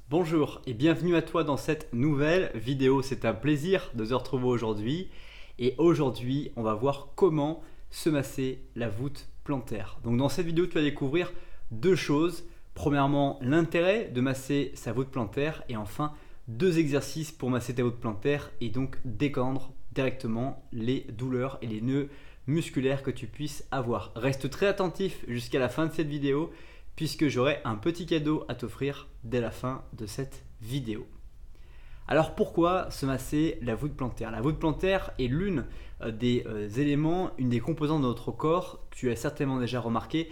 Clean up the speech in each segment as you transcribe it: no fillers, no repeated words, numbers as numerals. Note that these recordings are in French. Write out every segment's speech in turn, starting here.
Bonjour et bienvenue à toi dans cette nouvelle vidéo. C'est un plaisir de se retrouver aujourd'hui. Et aujourd'hui, on va voir comment se masser la voûte plantaire. Donc dans cette vidéo, tu vas découvrir deux choses. Premièrement, l'intérêt de masser sa voûte plantaire et enfin, deux exercices pour masser ta voûte plantaire et donc détendre directement les douleurs et les nœuds musculaires que tu puisses avoir. Reste très attentif jusqu'à la fin de cette vidéo puisque j'aurai un petit cadeau à t'offrir dès la fin de cette vidéo. Alors pourquoi se masser la voûte plantaire? La voûte plantaire est l'une des éléments, une des composantes de notre corps que tu as certainement déjà remarqué,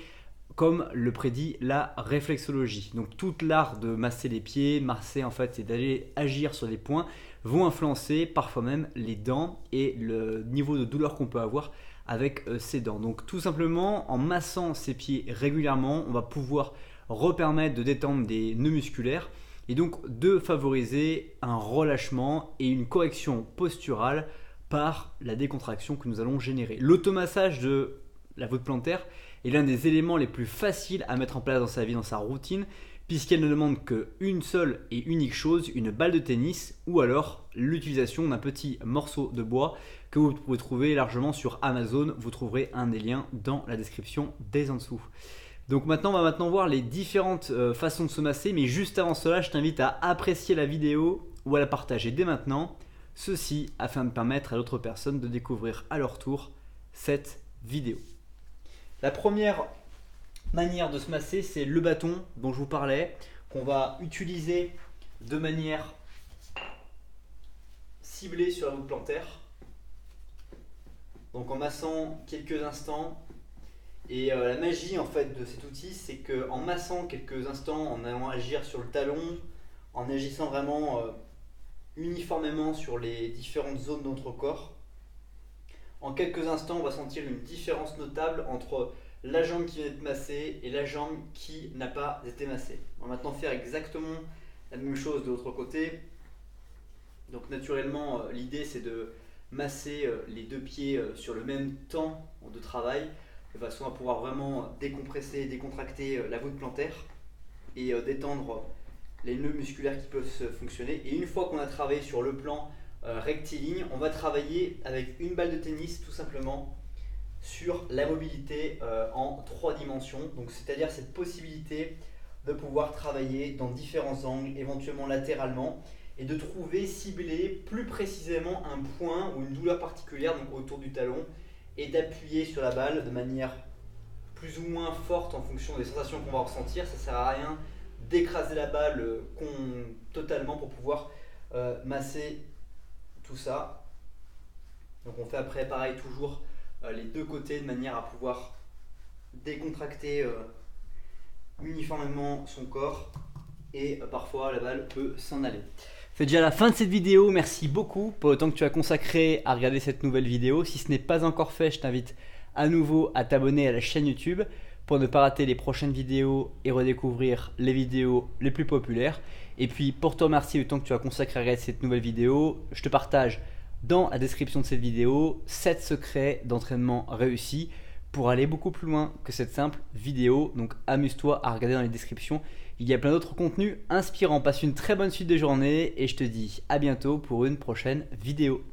comme le prédit la réflexologie. Donc toute l'art de masser les pieds, masser en fait, c'est d'aller agir sur les points, vont influencer parfois même les dents et le niveau de douleur qu'on peut avoir avec ses dents. Donc tout simplement en massant ses pieds régulièrement, on va pouvoir repermettre de détendre des nœuds musculaires et donc de favoriser un relâchement et une correction posturale par la décontraction que nous allons générer. L'automassage de la voûte plantaire est l'un des éléments les plus faciles à mettre en place dans sa vie, dans sa routine, puisqu'elle ne demande qu'une seule et unique chose, une balle de tennis ou alors l'utilisation d'un petit morceau de bois que vous pouvez trouver largement sur Amazon. Vous trouverez un des liens dans la description dès en dessous. Donc maintenant, on va voir les différentes façons de se masser, mais juste avant cela, je t'invite à apprécier la vidéo ou à la partager dès maintenant, ceci afin de permettre à d'autres personnes de découvrir à leur tour cette vidéo. La première manière de se masser, c'est le bâton dont je vous parlais, qu'on va utiliser de manière ciblée sur la voûte plantaire. Donc en massant quelques instants. Et la magie en fait de cet outil, c'est qu'en massant quelques instants, en allant agir sur le talon, en agissant vraiment uniformément sur les différentes zones de notre corps, en quelques instants, on va sentir une différence notable entre la jambe qui vient d'être massée et la jambe qui n'a pas été massée. On va maintenant faire exactement la même chose de l'autre côté. Donc naturellement, l'idée c'est de masser les deux pieds sur le même temps de travail, de façon à pouvoir vraiment décompresser, décontracter la voûte plantaire et détendre les nœuds musculaires qui peuvent se fonctionner. Et une fois qu'on a travaillé sur le plan rectiligne, on va travailler avec une balle de tennis tout simplement sur la mobilité en 3 dimensions. Donc c'est-à-dire cette possibilité de pouvoir travailler dans différents angles, éventuellement latéralement, et de trouver, cibler plus précisément un point ou une douleur particulière donc autour du talon, et d'appuyer sur la balle de manière plus ou moins forte en fonction des sensations qu'on va ressentir. Ça ne sert à rien d'écraser la balle totalement pour pouvoir masser tout ça. Donc on fait après pareil toujours les deux côtés de manière à pouvoir décontracter uniformément son corps et parfois la balle peut s'en aller. C'est déjà la fin de cette vidéo, merci beaucoup pour le temps que tu as consacré à regarder cette nouvelle vidéo. Si ce n'est pas encore fait, je t'invite à nouveau à t'abonner à la chaîne YouTube pour ne pas rater les prochaines vidéos et redécouvrir les vidéos les plus populaires. Et puis pour te remercier du temps que tu as consacré à regarder cette nouvelle vidéo, je te partage dans la description de cette vidéo 7 secrets d'entraînement réussi pour aller beaucoup plus loin que cette simple vidéo. Donc amuse-toi à regarder dans les descriptions. Il y a plein d'autres contenus inspirants. Passe une très bonne suite de journée et je te dis à bientôt pour une prochaine vidéo.